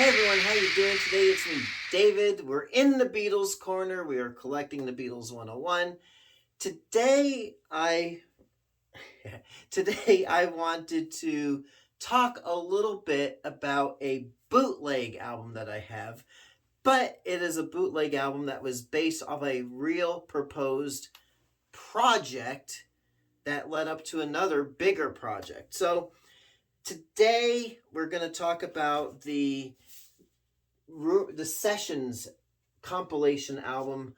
Hey everyone, how you doing today? It's me, David. We're in the Beatles corner. We are collecting the Beatles 101. Today I today I wanted to talk a little bit about a bootleg album that I have, but it is a bootleg album that was based off a real proposed project that led up to another bigger project. So today we're going to talk about the Sessions compilation album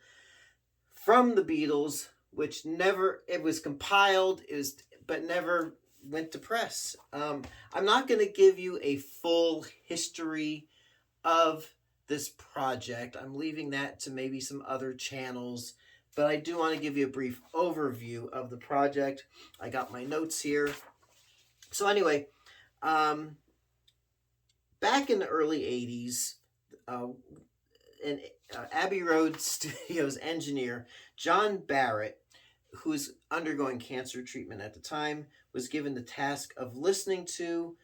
from the Beatles, which never it was compiled, but never went to press. I'm not going to give you a full history of this project. I'm leaving that to maybe some other channels, but I do want to give you a brief overview of the project. I got my notes here. So anyway, back in the early 80s, and Abbey Road Studios engineer John Barrett, who's undergoing cancer treatment at the time, was given the task of listening to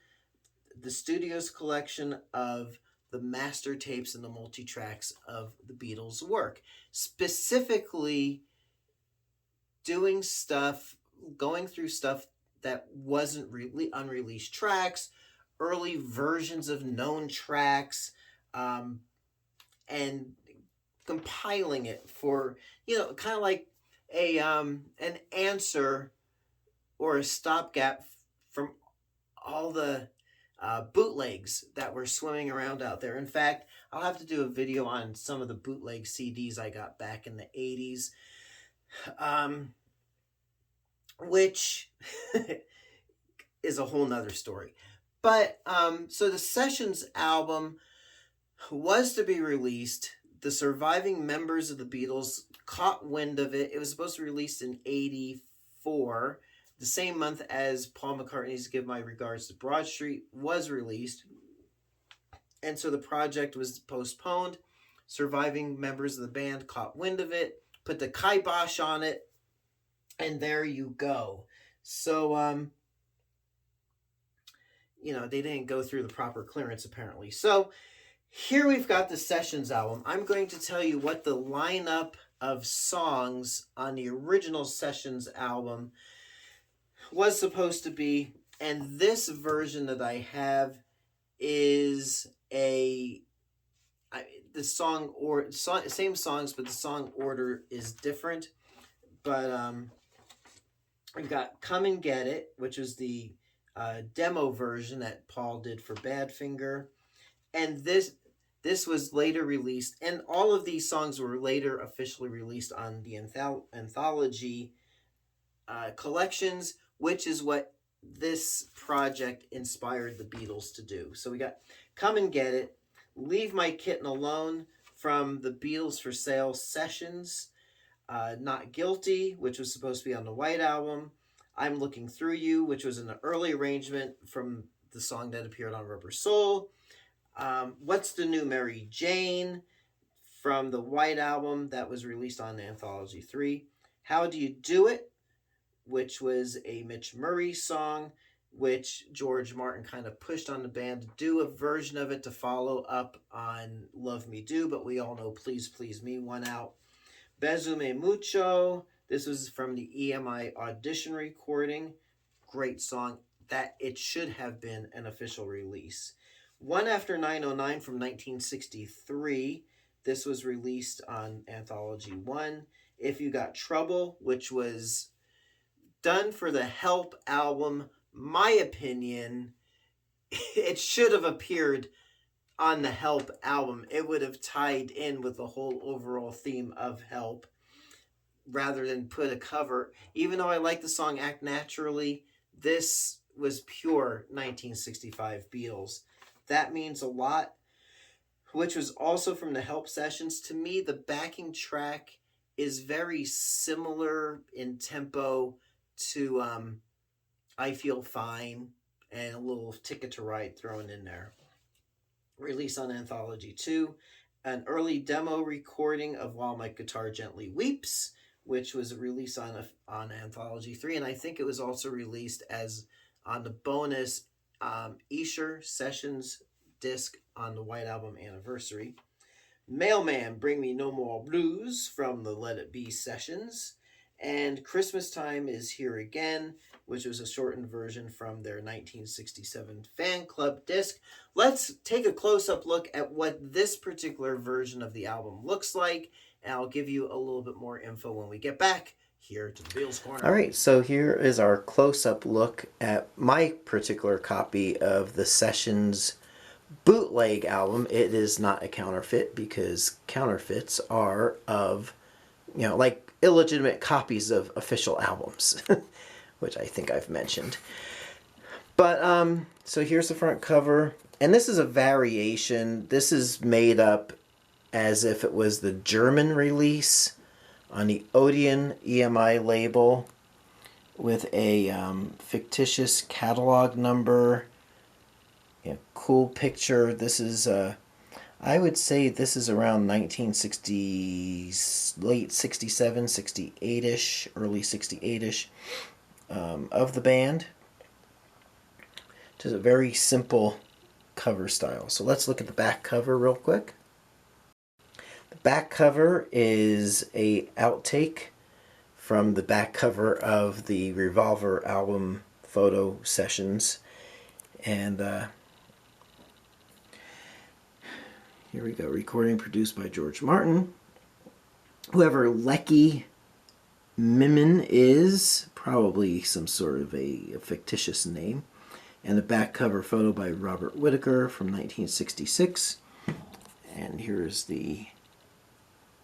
the studio's collection of the master tapes and the multi-tracks of the Beatles' work. Specifically doing stuff, going through stuff that wasn't really unreleased tracks, early versions of known tracks, and compiling it for, kind of like an answer or a stopgap from all the bootlegs that were swimming around out there. In fact, I'll have to do a video on some of the bootleg CDs I got back in the 80s, which is a whole nother story. But so the Sessions album was to be released. The surviving members of the Beatles caught wind of it. It was supposed to be released in 84, the same month as Paul McCartney's Give My Regards to Broad Street was released. And so the project was postponed. Surviving members of the band caught wind of it, put the kibosh on it, and there you go. So, they didn't go through the proper clearance apparently. So here we've got the Sessions album. I'm going to tell you what the lineup of songs on the original Sessions album was supposed to be, and this version that I have is the song or same songs, but the song order is different. But we've got "Come and Get It," which is the demo version that Paul did for Badfinger. And this was later released, and all of these songs were later officially released on the anthology collections, which is what this project inspired the Beatles to do. So we got "Come and Get It," "Leave My Kitten Alone" from the Beatles for Sale Sessions, "Not Guilty," which was supposed to be on the White Album, "I'm Looking Through You," which was an early arrangement from the song that appeared on Rubber Soul, "What's the New Mary Jane" from the White Album that was released on Anthology 3, "How Do You Do It," which was a Mitch Murray song, which George Martin kind of pushed on the band to do a version of it to follow up on "Love Me Do," but we all know "Please Please Me" won out. "Besume Mucho," this was from the EMI audition recording. Great song that it should have been an official release. "One After 909" from 1963. This was released on Anthology 1. "If You Got Trouble," which was done for the Help album. My opinion, it should have appeared on the Help album. It would have tied in with the whole overall theme of Help rather than put a cover. Even though I like the song "Act Naturally," this was pure 1965 Beatles. "That Means a Lot," which was also from the Help sessions. To me, the backing track is very similar in tempo to "I Feel Fine," and a little "Ticket to Ride" thrown in there. Released on Anthology 2. An early demo recording of "While My Guitar Gently Weeps," which was released on Anthology 3, and I think it was also released as on the bonus Esher Sessions disc on the White Album anniversary. Mailman, Bring Me No More Blues from the Let It Be sessions. And Christmas Time Is Here Again, which was a shortened version from their 1967 fan club disc. Let's take a close-up look at what this particular version of the album looks like, and I'll give you a little bit more info when we get back here to the Beatles Corner. All right, so here is our close-up look at my particular copy of the Sessions bootleg album. It is not a counterfeit, because counterfeits are of, like illegitimate copies of official albums, which I think I've mentioned. But so here's the front cover, and this is a variation. This is made up as if it was the German release on the Odeon EMI label with a fictitious catalog number. Cool picture. This is I would say this is around 1960s, late 67, 68ish, early 68ish of the band. Just a very simple cover style. So let's look at the back cover real quick. The back cover is a outtake from the back cover of the Revolver album photo sessions. And here we go. Recording produced by George Martin. Whoever Lecky Mimmin is, probably some sort of a fictitious name. And the back cover photo by Robert Whittaker from 1966. And here's the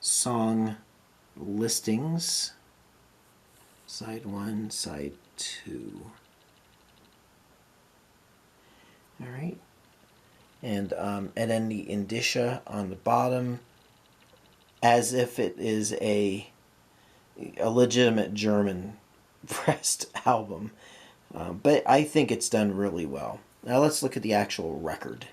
song listings. Side 1, side 2. All right. And then the indicia on the bottom, as if it is a legitimate German pressed album. But I think it's done really well. Now let's look at the actual record.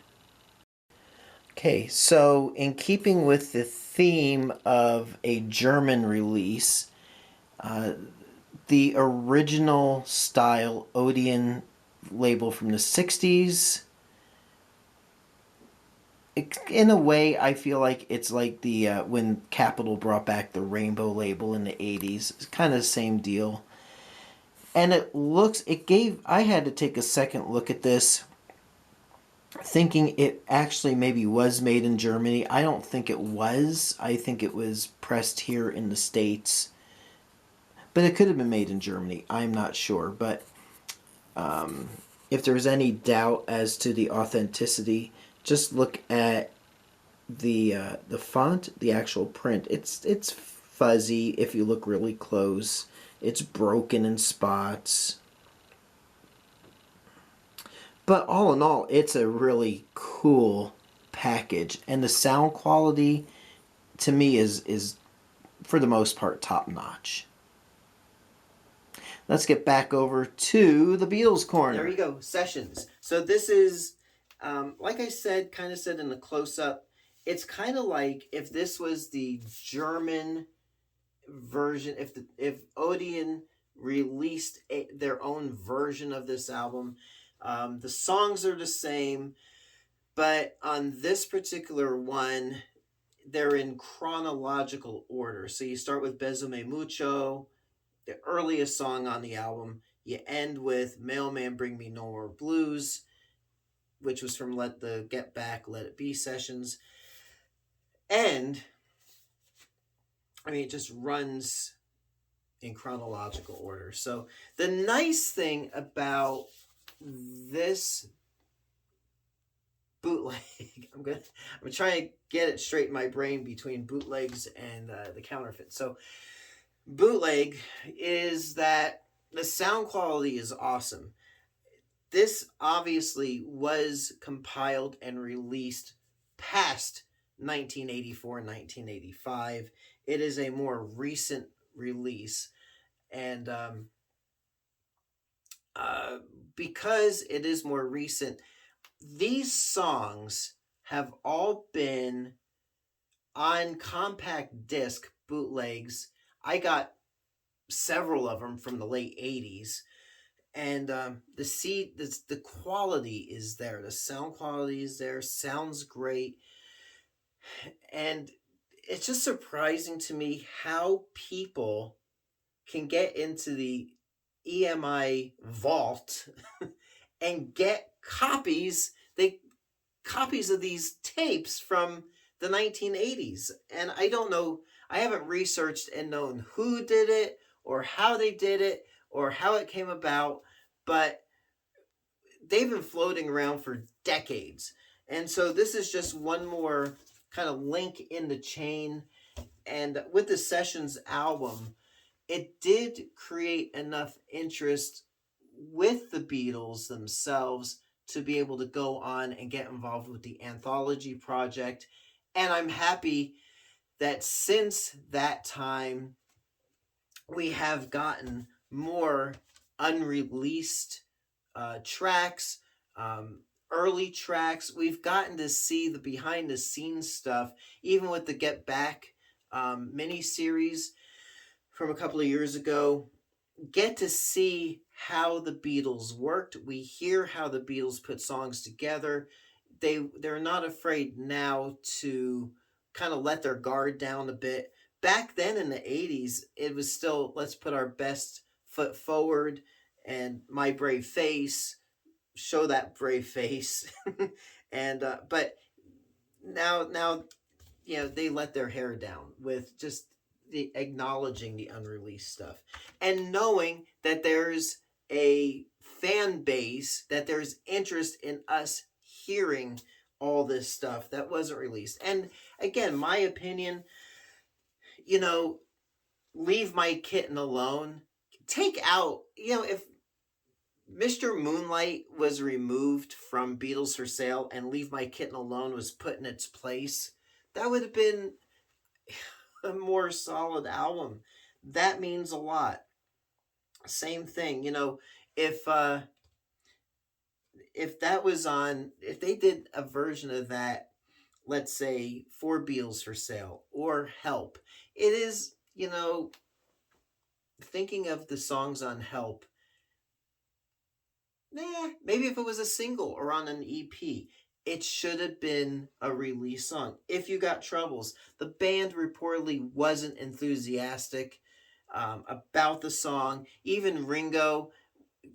Okay, so in keeping with the theme of a German release, the original style Odeon label from the 60s, in a way, I feel like it's like the when Capitol brought back the rainbow label in the 80s. It's kind of the same deal. And I had to take a second look at this, thinking it actually maybe was made in Germany. I don't think it was. I think it was pressed here in the States. But it could have been made in Germany. I'm not sure. But if there's any doubt as to the authenticity, just look at the font, the actual print. It's fuzzy if you look really close. It's broken in spots. But all in all, it's a really cool package. And the sound quality, to me, is for the most part, top-notch. Let's get back over to the Beatles Corner. There you go, Sessions. So this is, like I said, kind of said in the close-up, it's kind of like if this was the German version, if Odeon released their own version of this album. The songs are the same, but on this particular one, they're in chronological order. So you start with Besame Mucho, the earliest song on the album. You end with Mailman, Bring Me No More Blues, which was from the Get Back, Let It Be sessions. And, I mean, it just runs in chronological order. So the nice thing about this bootleg, I'm trying to get it straight in my brain between bootlegs and the counterfeit. So bootleg is that the sound quality is awesome. This obviously was compiled and released past 1984 and 1985. It is a more recent release, and because it is more recent, these songs have all been on compact disc bootlegs. I got several of them from the late 80s, And the quality is there. The sound quality is there. Sounds great. And it's just surprising to me how people can get into the EMI vault and get copies of these tapes from the 1980s. And I don't know, I haven't researched and known who did it or how they did it or how it came about, but they've been floating around for decades. And so this is just one more kind of link in the chain. And with the Sessions album, it did create enough interest with the Beatles themselves to be able to go on and get involved with the anthology project. And I'm happy that since that time, we have gotten more unreleased tracks, early tracks. We've gotten to see the behind the scenes stuff, even with the Get Back mini series from a couple of years ago. Get to see how the Beatles worked. We hear how the Beatles put songs together. They're not afraid now to kind of let their guard down a bit. Back then in the 80s, it was still let's put our best foot forward and my brave face, show that brave face. And but now they let their hair down with just the acknowledging the unreleased stuff and knowing that there's a fan base, that there's interest in us hearing all this stuff that wasn't released. And again, my opinion, leave my kitten alone. Take out, if Mr. Moonlight was removed from Beatles for Sale and Leave My Kitten Alone was put in its place, that would have been a more solid album. That means a lot. Same thing, if that was on, if they did a version of that, let's say for Beatles for Sale or Help, it is, thinking of the songs on Help, maybe if it was a single or on an EP, it should have been a release song. If You Got Troubles, the band reportedly wasn't enthusiastic about the song. Even Ringo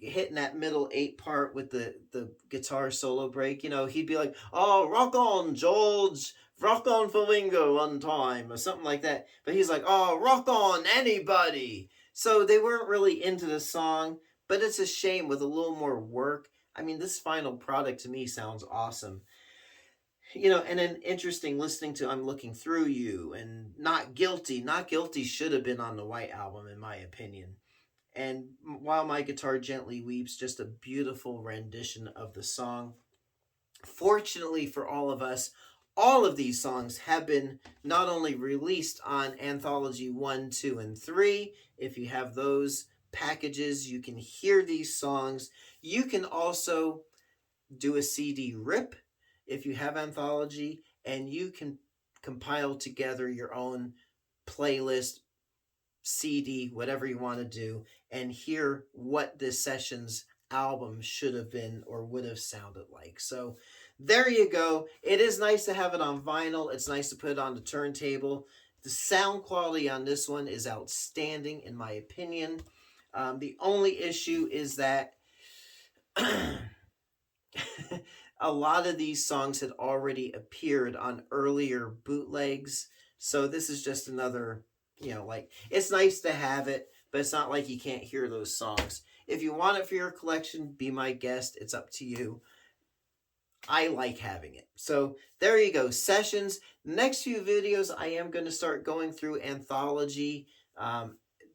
hitting that middle 8 part with the guitar solo break, he'd be like, "Oh, rock on, George, rock on for Ringo one time," or something like that. But he's like, "Oh, rock on, anybody." So they weren't really into the song, but it's a shame. With a little more work, I mean, this final product to me sounds awesome. And then interesting listening to I'm Looking Through You and Not Guilty. Not Guilty should have been on the White Album, in my opinion. And While My Guitar Gently Weeps, just a beautiful rendition of the song. Fortunately for all of us, all of these songs have been not only released on Anthology 1, 2, and 3. If you have those packages, you can hear these songs. You can also do a CD rip if you have Anthology, and you can compile together your own playlist, CD, whatever you want to do, and hear what this Sessions album should have been or would have sounded like. So there you go. It is nice to have it on vinyl. It's nice to put it on the turntable. The sound quality on this one is outstanding, in my opinion. The only issue is that a lot of these songs had already appeared on earlier bootlegs. So this is just another, it's nice to have it, but it's not like you can't hear those songs. If you want it for your collection, be my guest. It's up to you. I like having it. So there you go. Sessions. Next few videos, I am going to start going through Anthology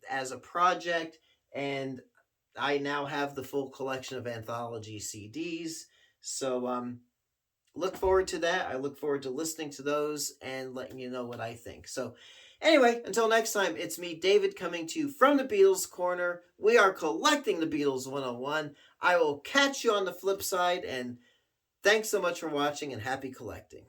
as a project. And I now have the full collection of Anthology CDs. So look forward to that. I look forward to listening to those and letting you know what I think. So anyway, until next time, it's me, David, coming to you from the Beatles Corner. We are collecting the Beatles 101. I will catch you on the flip side, and thanks so much for watching, and happy collecting.